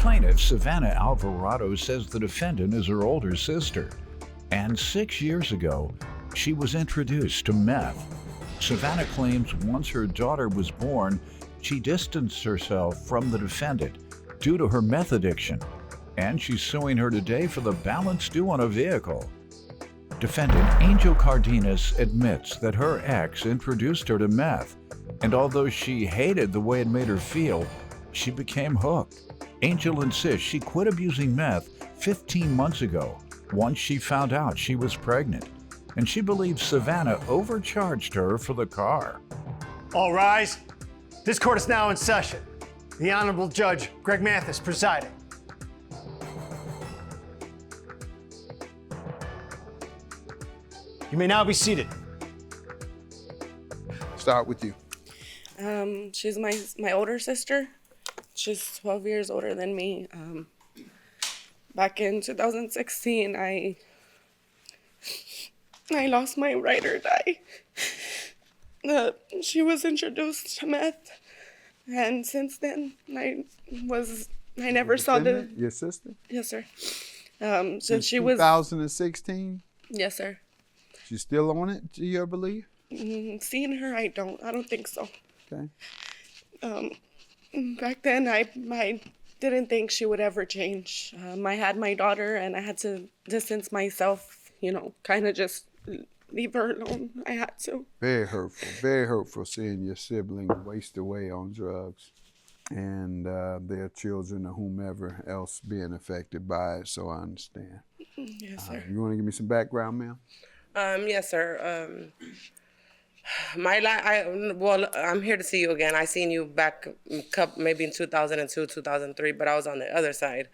Plaintiff, Savannah Alvarado, says the defendant is her older sister. And 6 years ago, she was introduced to meth. Savannah claims once her daughter was born, she distanced herself from the defendant due to her meth addiction. And she's suing her today for the balance due on a vehicle. Defendant Angel Cardenas admits that her ex introduced her to meth, and although she hated the way it made her feel, she became hooked. Angel insists she quit abusing meth 15 months ago, once she found out she was pregnant, and she believes Savannah overcharged her for the car. All rise. This court is now in session. The Honorable Judge Greg Mathis presiding. You may now be seated. Start with you. She's my older sister. She's 12 years older than me. Back in 2016, I lost my ride or die. She was introduced to meth, and since then, I never saw the... Your sister? Yes, sir. Since she was... 2016? Yes, sir. She's still on it, to your belief? Seeing her, I don't think so. Okay. Back then, I didn't think she would ever change. I had my daughter, and I had to distance myself, kind of just leave her alone. I had to. Very hurtful seeing your sibling waste away on drugs and their children or whomever else being affected by it, so I understand. Yes, sir. You want to give me some background, ma'am? Yes, sir. I'm here to see you again. I seen you back maybe in 2002, 2003, but I was on the other side.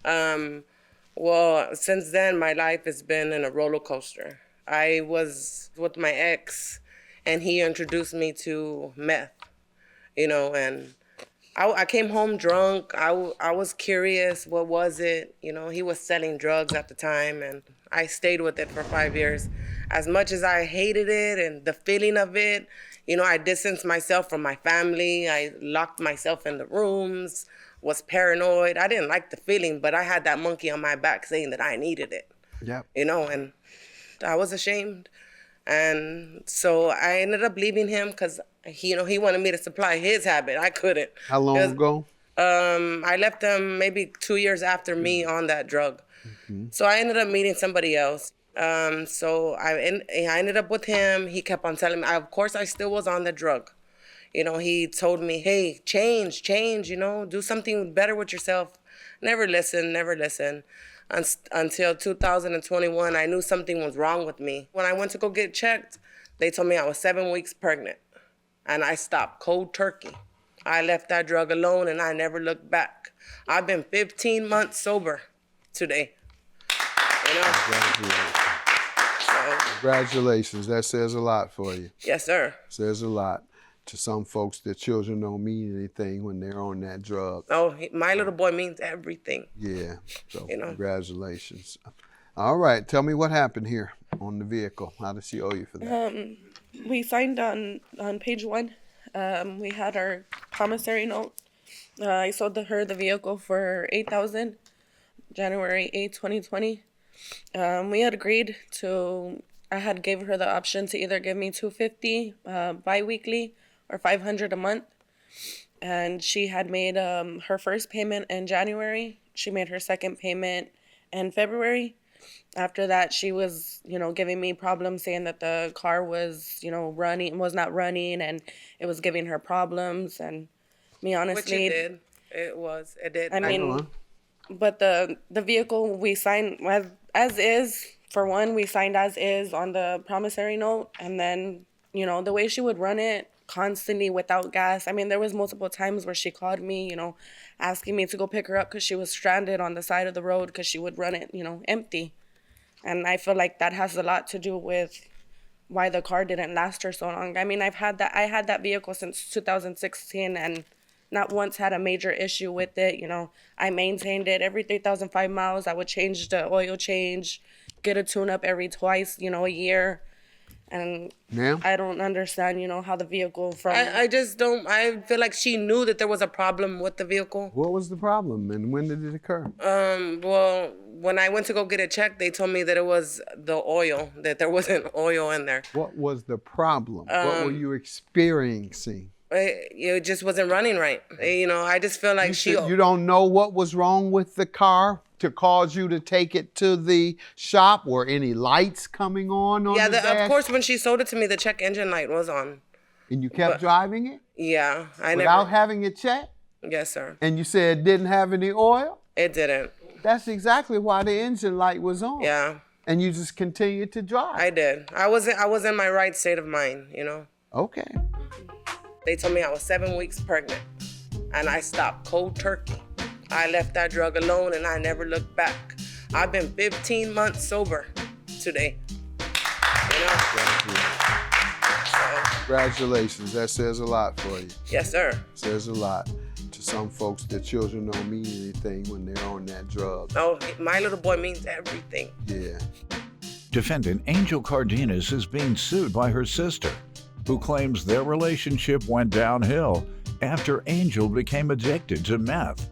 Since then, my life has been in a roller coaster. I was with my ex, and he introduced me to meth, and I came home drunk. I was curious, what was it? He was selling drugs at the time, and I stayed with it for 5 years. As much as I hated it and the feeling of it, I distanced myself from my family. I locked myself in the rooms, was paranoid. I didn't like the feeling, but I had that monkey on my back saying that I needed it. Yep. And I was ashamed. And so I ended up leaving him because, he wanted me to supply his habit. I couldn't. How long ago? I left him maybe 2 years after me on that drug. Mm-hmm. So I ended up meeting somebody else. So I ended up with him. He kept on telling me, of course I still was on the drug. He told me, hey, change, do something better with yourself. Never listen. Until 2021, I knew something was wrong with me. When I went to go get checked, they told me I was 7 weeks pregnant. And I stopped cold turkey. I left that drug alone and I never looked back. I've been 15 months sober today. Congratulations. That says a lot for you. Yes, sir. Says a lot. To some folks, their children don't mean anything when they're on that drug. Oh, my little boy means everything. Yeah, so congratulations. All right, tell me what happened here on the vehicle. How does she owe you for that? We signed on page 1. We had our promissory note. I sold her the vehicle for $8,000, January 8, 2020. We had agreed to, I had gave her the option to either give me $250 bi-weekly or $500 a month. And she had made her first payment in January. She made her second payment in February. After that, she was, giving me problems, saying that the car was, was not running, and it was giving her problems. And me, honestly, which it did. It did. I mean, but the vehicle we signed as is. For one, we signed as is on the promissory note, and then, the way she would run it constantly without gas. I mean, there was multiple times where she called me, asking me to go pick her up because she was stranded on the side of the road because she would run it, empty. And I feel like that has a lot to do with why the car didn't last her so long. I mean, I had that vehicle since 2016 and not once had a major issue with it. I maintained it every 3,005 miles. I would change the oil change, get a tune-up every twice, a year. And Ma'am? I don't understand, you know, how the vehicle from... I just don't. I feel like she knew that there was a problem with the vehicle. What was the problem and when did it occur? Well, when I went to go get it checked, they told me that it was the oil, that there wasn't oil in there. What was the problem? What were you experiencing? It just wasn't running right. You know, I just feel like You don't know what was wrong with the car to cause you to take it to the shop? Were any lights coming on yeah, the dash? of course, when she sold it to me, the check engine light was on. And you kept driving it? Yeah, Without having it checked? Yes, sir. And you said it didn't have any oil? It didn't. That's exactly why the engine light was on. Yeah. And you just continued to drive. I did. I was in my right state of mind, you know. Okay. They told me I was 7 weeks pregnant, and I stopped cold turkey. I left that drug alone, and I never looked back. I've been 15 months sober today. You know? So, Congratulations. That says a lot for you. yes, sir. Says a lot. To some folks, their children don't mean anything when they're on that drug. Oh, my little boy means everything. Yeah. Defendant Angel Cardenas is being sued by her sister, who claims their relationship went downhill after Angel became addicted to meth.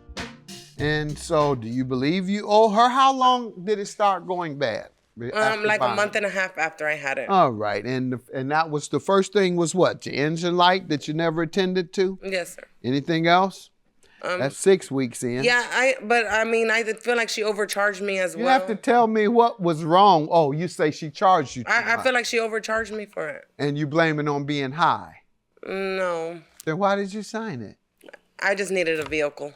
And so, do you believe you owe her? How long did it start going bad? Like a month and a half after I had it. All right, and that was the first thing was what? The engine light that you never attended to? Yes, sir. Anything else? That's 6 weeks in. Yeah, but I mean, I feel like she overcharged me as well. You have to tell me what was wrong. Oh, you say she charged you too I much. feel like she overcharged me for it. And you blame it on being high. No, Then why did you sign it? I just needed a vehicle,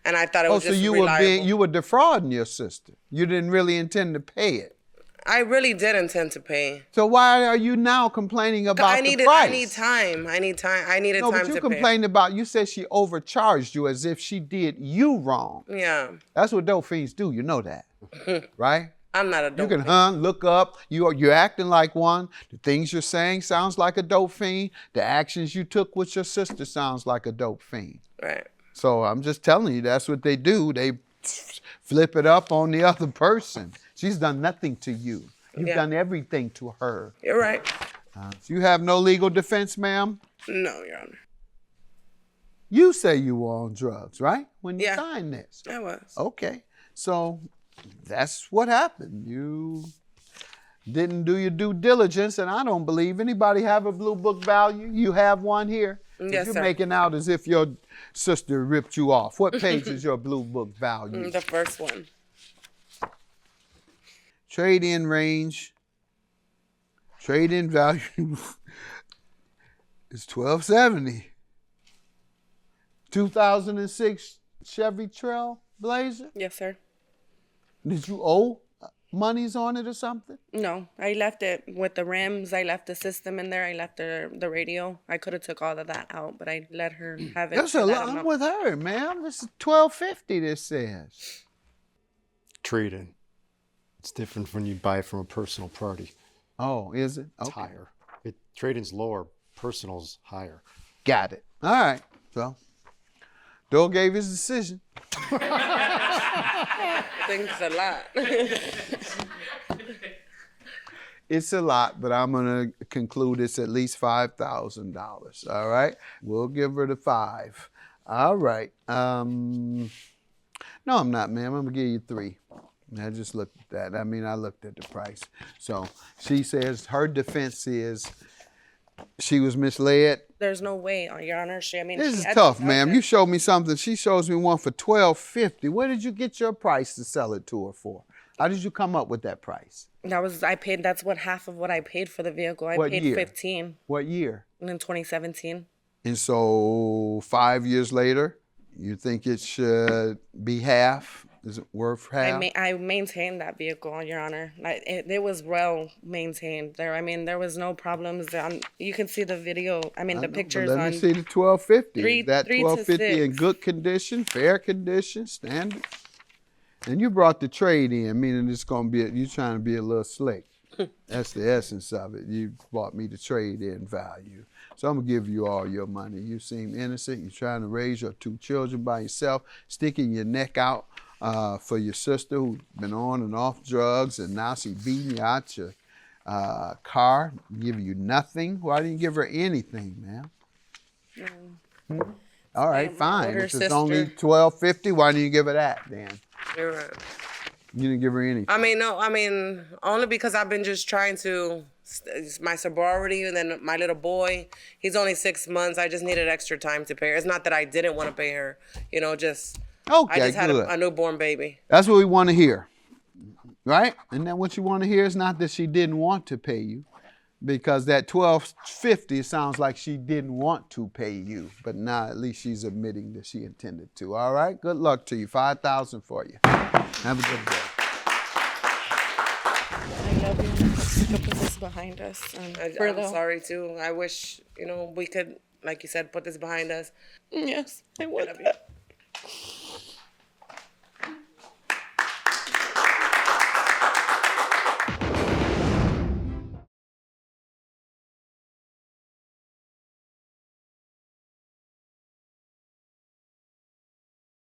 and I thought it was so just you reliable. you were defrauding your sister. You didn't really intend to pay it. I really did intend to pay. So why are you now complaining about the price? I need time. I needed No, time but you to complained about, you said she overcharged you as if she did you wrong. pay. Yeah, That's what dope fiends do, you know that, right? I'm not a You dope can fiend. look up, you're acting like one. The things you're saying sounds like a dope fiend. The actions you took with your sister sounds like a dope fiend. Right. So I'm just telling you, that's what they do. They flip it up on the other person. She's done nothing to you. You've done everything to her. You're right. You have no legal defense, ma'am? No, Your Honor. You say you were on drugs, right? When you Yeah. signed this. I was. Okay. So that's what happened. You didn't do your due diligence, and I don't believe anybody have a blue book value. You have one here. Yes, You're sir. making out as if your sister ripped you off. What page is your blue book value? The first one. Trade-in range. Trade-in value is $1,270. 2006 Chevy Trail Blazer. Yes, sir. Did you owe monies on it or something? No, I left it with the rims. I left the system in there. I left the radio. I could have took all of that out, but I let her have it. That's a for that lot. I'm amount. with her, ma'am. This is $1,250. This says. Trade-in. It's different when you buy it from a personal party. Oh, is it? It's higher. Trade-in's lower, personal's higher. Got it. All right. So, Dole gave his decision. I think it's a lot. It's a lot, but I'm gonna conclude it's at least $5,000. All right. We'll give her the 5. All right. No, I'm not, ma'am. I'm gonna give you 3. I just looked at that. I mean, I looked at the price. So she says her defense is she was misled. There's no way, Your Honor. This she is had tough, to ma'am. sell You it. showed me something. She shows me one for $1,250. Where did you get your price to sell it to her for? How did you come up with that price? That's what half of what I paid for the vehicle. I What paid year? 15 What year? in 2017. And so 5 years later, you think it should be half? Is it worth half? I maintained that vehicle, Your Honor. It was well maintained. There was no problems. You can see the video. The pictures Let on. me see the $1,250. Three- That three to $1,250 in six. good condition, fair condition, standard. And you brought the trade in, meaning it's gonna be you trying to be a little slick. That's the essence of it. You bought me the trade in value. So I'm gonna give you all your money. You seem innocent. You're trying to raise your 2 children by yourself, sticking your neck out for your sister who's been on and off drugs, and now she beating you out your Car, give you nothing. Why didn't you give her anything, man? All right, my fine. older If it's only sister. $1,250, why didn't you give her that then? You're right. You didn't give her anything. Only because I've been just trying to, it's my sorority and then my little boy, he's only 6 months. I just needed extra time to pay her. It's not that I didn't want to pay her, I just had good. a newborn baby. That's what we want to hear, right? And then what you want to hear is not that she didn't want to pay you, because that $1,250 sounds like she didn't want to pay you, but now at least she's admitting that she intended to. All right, good luck to you. $5,000 for you. Have a good day. I love you. Let's go put this behind us. I'm sorry too. I wish, we could, like you said, put this behind us. Yes, I I would. love you.